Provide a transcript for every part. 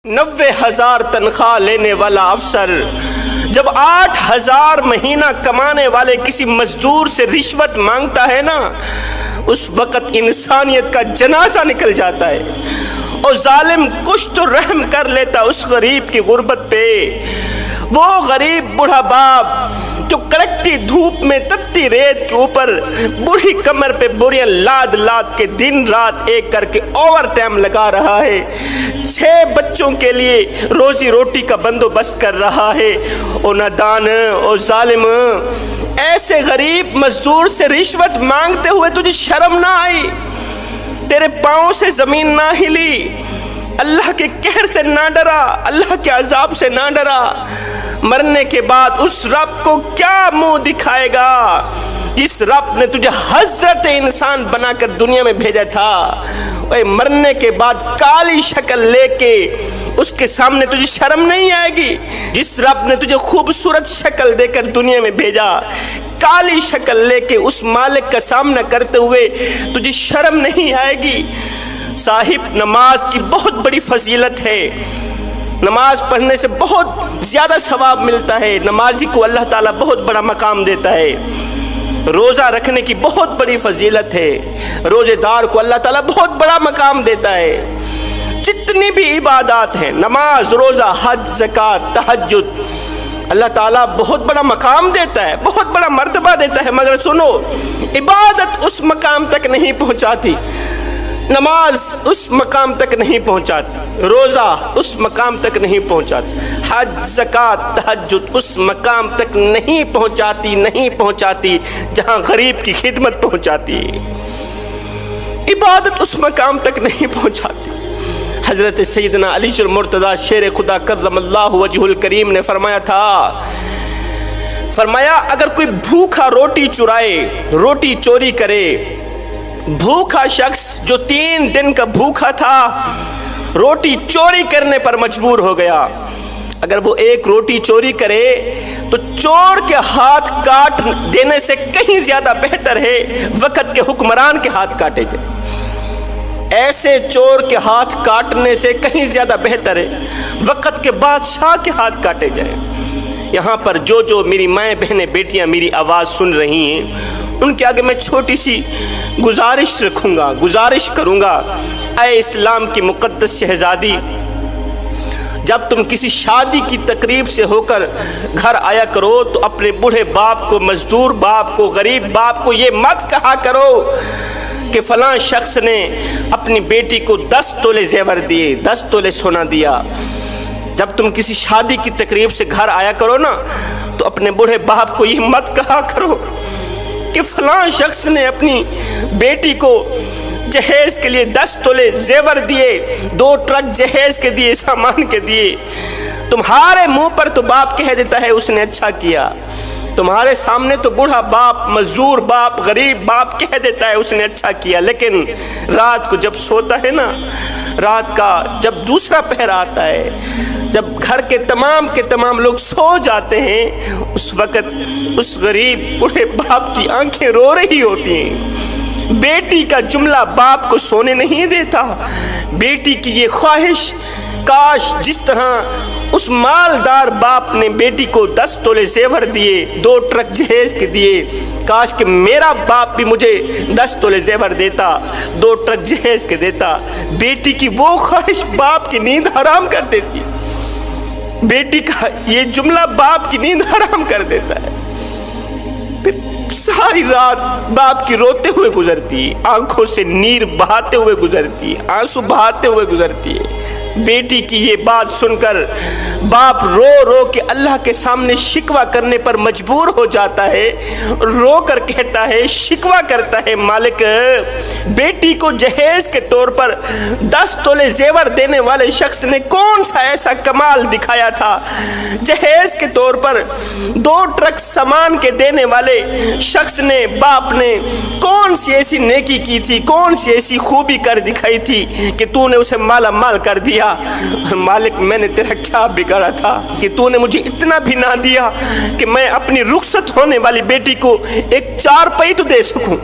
90,000 تنخواہ لینے والا افسر جب 8,000 مہینہ کمانے والے کسی مزدور سے رشوت مانگتا ہے نا، اس وقت انسانیت کا جنازہ نکل جاتا ہے اور ظالم کچھ تو رحم کر لیتا اس غریب کی غربت پہ۔ وہ غریب بوڑھا باپ جو کڑکتی دھوپ میں تتی ریت کے اوپر بوڑھی کمر پہ بوریاں لاد لاد کے دن رات ایک کر کے اوور ٹائم لگا رہا ہے، 6 بچوں کے لیے روزی روٹی کا بندوبست کر رہا ہے، اور نادان اور ظالم ایسے غریب مزدور سے رشوت مانگتے ہوئے تجھے شرم نہ آئی؟ تیرے پاؤں سے زمین نہ ہلی؟ اللہ کے قہر سے نہ ڈرا؟ اللہ کے عذاب سے نہ ڈرا؟ مرنے کے بعد اس رب کو کیا منہ دکھائے گا جس رب نے تجھے حضرت انسان بنا کر دنیا میں بھیجا تھا؟ اے مرنے کے بعد کالی شکل لے کے اس کے سامنے تجھے شرم نہیں آئے گی؟ جس رب نے تجھے خوبصورت شکل دے کر دنیا میں بھیجا، کالی شکل لے کے اس مالک کا سامنا کرتے ہوئے تجھے شرم نہیں آئے گی؟ صاحب، نماز کی بہت بڑی فضیلت ہے، نماز پڑھنے سے بہت زیادہ ثواب ملتا ہے، نمازی کو اللہ تعالیٰ بہت بڑا مقام دیتا ہے۔ روزہ رکھنے کی بہت بڑی فضیلت ہے، روزے دار کو اللہ تعالیٰ بہت بڑا مقام دیتا ہے۔ جتنی بھی عبادات ہیں، نماز، روزہ، حج، زکوٰۃ، تہجد، اللہ تعالیٰ بہت بڑا مقام دیتا ہے، بہت بڑا مرتبہ دیتا ہے، مگر سنو، عبادت اس مقام تک نہیں پہنچاتی، نماز اس مقام تک نہیں پہنچاتی، روزہ اس مقام تک نہیں پہنچاتی، حج، زکوٰۃ، تہجد اس مقام تک نہیں پہنچاتی جہاں غریب کی خدمت پہنچاتی ہے۔ عبادت اس مقام تک نہیں پہنچاتی۔ حضرت سیدنا علی المرتضیٰ شیر خدا کرم اللہ وجہ الکریم نے فرمایا تھا، فرمایا اگر کوئی بھوکا روٹی چرائے، روٹی چوری کرے، بھوکا شخص جو 3 دن کا بھوکا تھا روٹی چوری کرنے پر مجبور ہو گیا، اگر وہ ایک روٹی چوری کرے تو چور کے ہاتھ کاٹ دینے سے کہیں زیادہ بہتر ہے وقت کے حکمران کے ہاتھ کاٹے جائے۔ ایسے چور کے ہاتھ کاٹنے سے کہیں زیادہ بہتر ہے وقت کے بادشاہ کے ہاتھ کاٹے جائے۔ یہاں پر جو میری مائیں بہنیں بیٹیاں میری آواز سن رہی ہیں، ان کے آگے میں چھوٹی سی گزارش کروں گا۔ اے اسلام کی مقدس شہزادی، جب تم کسی شادی کی تقریب سے ہو کر گھر آیا کرو تو اپنے بوڑھے باپ کو، مزدور باپ کو، غریب باپ کو یہ مت کہا کرو کہ فلاں شخص نے اپنی بیٹی کو 10 تولے زیور دیے، 10 تولے سونا دیا۔ جب تم کسی شادی کی تقریب سے گھر آیا کرو نا تو اپنے بوڑھے باپ کو یہ مت کہا کرو کہ فلاں شخص نے اپنی بیٹی کو جہیز کے لیے 10 تولے زیور دیے، 2 ٹرک جہیز کے دیے، سامان کے دیے۔ تمہارے منہ پر تو باپ کہہ دیتا ہے اس نے اچھا کیا، تمہارے سامنے تو بوڑھا باپ، مزدور باپ، غریب باپ کہہ دیتا ہے اس نے اچھا کیا، لیکن رات کو جب سوتا ہے نا، رات کا جب دوسرا پہر آتا ہے، جب گھر کے تمام لوگ سو جاتے ہیں، اس وقت اس غریب بوڑھے باپ کی آنکھیں رو رہی ہوتی ہیں۔ بیٹی کا جملہ باپ کو سونے نہیں دیتا، بیٹی کی یہ خواہش، کاش جس طرح اس مالدار باپ نے بیٹی کو 10 تولے زیور دیے، 2 ٹرک جہیز کے دیے، کاش کہ میرا باپ بھی مجھے 10 تولے زیور دیتا، 2 ٹرک جہیز کے دیتا۔ بیٹی کی وہ خواہش باپ کی نیند حرام کر دیتی، بیٹی کا یہ جملہ باپ کی نیند حرام کر دیتا ہے۔ پھر ساری رات باپ کی روتے ہوئے گزرتی ہے، آنکھوں سے نیر بہاتے ہوئے گزرتی ہے، آنسو بہاتے ہوئے گزرتی ہے۔ بیٹی کی یہ بات سن کر باپ رو رو کے اللہ کے سامنے شکوہ کرنے پر مجبور ہو جاتا ہے، رو کر کہتا ہے، شکوہ کرتا ہے، مالک بیٹی کو جہیز کے طور پر 10 تولے زیور دینے والے شخص نے کون سا ایسا کمال دکھایا تھا؟ جہیز کے طور پر 2 ٹرک سامان کے دینے والے شخص نے، باپ نے کون سی ایسی نیکی کی تھی، کون سی ایسی خوبی کر دکھائی تھی کہ تو نے اسے مالا مال کر دیا؟ مالک میں نے تیرا کیا بگاڑا تھا کہ تو نے مجھے اتنا بھی نہ دیا کہ میں اپنی رخصت ہونے والی بیٹی کو ایک 4 پئی تو دے سکوں،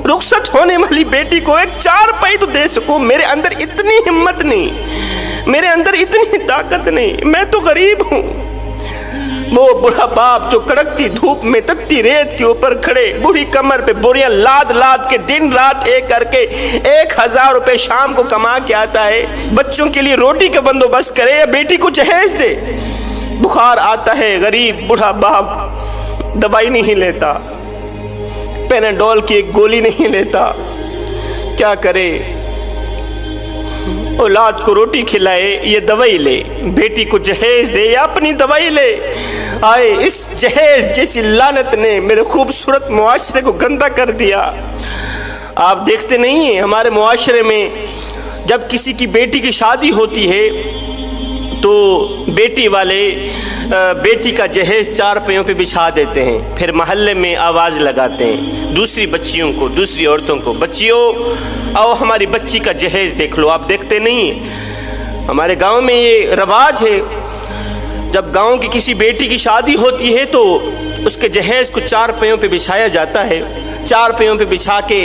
رخصت ہونے والی بیٹی کو ایک 4 پئی تو دے سکوں۔ میرے اندر اتنی ہمت نہیں، میرے اندر اتنی طاقت نہیں، میں تو غریب ہوں۔ وہ بڑھا باپ جو کڑکتی دھوپ میں تتی ریت کے اوپر کھڑے، بوڑھی کمر پہ بوریاں لاد لاد کے دن رات ایک کر کے 1000 روپے شام کو کما کے آتا ہے، بچوں کے لیے روٹی کا بندوبست کرے یا بیٹی کو جہیز دے۔ بخار آتا ہے، غریب بڑھا باپ دوائی نہیں لیتا، پیناڈول کی ایک گولی نہیں لیتا، کیا کرے؟ اولاد کو روٹی کھلائے یا دوائی لے، بیٹی کو جہیز دے یا اپنی دوائی لے۔ آئے اس جہیز جیسی لعنت نے میرے خوبصورت معاشرے کو گندا کر دیا۔ آپ دیکھتے نہیں ہیں ہمارے معاشرے میں جب کسی کی بیٹی کی شادی ہوتی ہے تو بیٹی والے بیٹی کا جہیز 4 پہیوں پہ بچھا دیتے ہیں، پھر محلے میں آواز لگاتے ہیں دوسری بچیوں کو، دوسری عورتوں کو، بچیوں آؤ ہماری بچی کا جہیز دیکھ لو۔ آپ دیکھتے نہیں ہیں ہمارے گاؤں میں یہ رواج ہے، جب گاؤں کی کسی بیٹی کی شادی ہوتی ہے تو اس کے جہیز کو 4 پہیوں پہ بچھایا جاتا ہے، 4 پہیوں پہ بچھا کے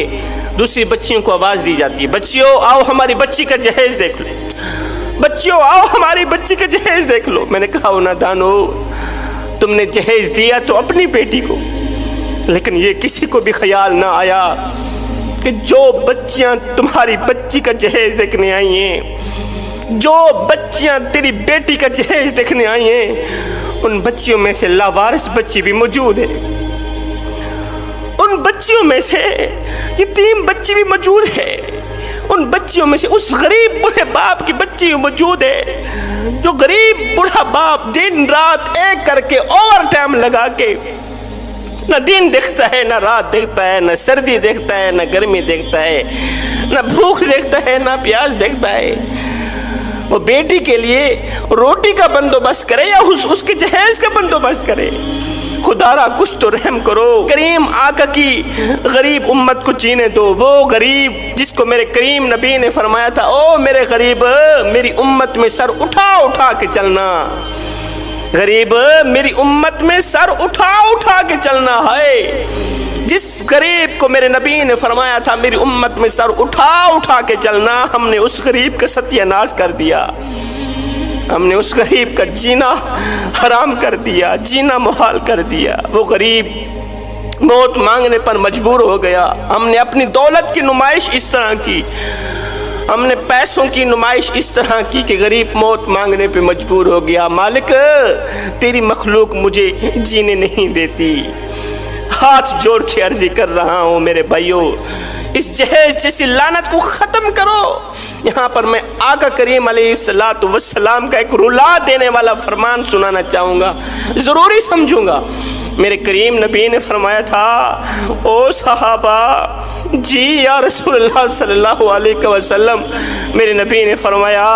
دوسری بچیوں کو آواز دی جاتی ہے، بچیوں آؤ ہماری بچی کا جہیز دیکھ لو، بچیوں آؤ ہماری بچی کا جہیز دیکھ لو۔ میں نے کہا نادانو، تم نے جہیز دیا تو اپنی بیٹی کو، لیکن یہ کسی کو بھی خیال نہ آیا کہ جو بچیاں تمہاری بچی کا جہیز دیکھنے آئی ہیں، جو بچیاں تیری بیٹی کا جہیز دیکھنے آئی ہیں، ان بچیوں میں سے لاوارث بچی بھی موجود ہے، ان بچیوں میں سے یتیم بچی بھی موجود ہے، ان بچیوں میں سے اس غریب بڑھے باپ کی بچی بھی موجود ہے، جو غریب بڑھا باپ دن رات ایک کر کے اوور ٹائم لگا کے نہ دن دیکھتا ہے، نہ رات دیکھتا ہے، نہ سردی دیکھتا ہے، نہ گرمی دیکھتا ہے، نہ بھوک دیکھتا ہے، نہ پیاس دیکھتا ہے، وہ بیٹی کے لیے روٹی کا بندوبست کرے یا اس کے جہیز کا بندوبست کرے۔ خدا را کچھ تو رحم کرو، کریم آقا کی غریب امت کو جینے دو۔ وہ غریب جس کو میرے کریم نبی نے فرمایا تھا، او میرے غریب میری امت میں سر اٹھا اٹھا کے چلنا، غریب میری امت میں سر اٹھا اٹھا کے چلنا ہے۔ جس غریب کو میرے نبی نے فرمایا تھا میری امت میں سر اٹھا اٹھا کے چلنا، ہم نے اس غریب کا ستیہ ناش کر دیا، ہم نے اس غریب کا جینا حرام کر دیا، جینا محال کر دیا۔ وہ غریب موت مانگنے پر مجبور ہو گیا۔ ہم نے اپنی دولت کی نمائش اس طرح کی، ہم نے پیسوں کی نمائش اس طرح کی کہ غریب موت مانگنے پہ مجبور ہو گیا۔ مالک تیری مخلوق مجھے جینے نہیں دیتی، ہاتھ جوڑ کے عرضی کر رہا ہوں میرے بھائیوں، اس جہیز جیسی لعنت کو ختم کرو۔ یہاں پر میں آقا کریم علیہ السلام کا ایک رلا دینے والا فرمان سنانا چاہوں گا، ضروری سمجھوں گا۔ میرے کریم نبی نے فرمایا تھا، او صحابہ جی یا رسول اللہ صلی اللہ علیہ وسلم، میرے نبی نے فرمایا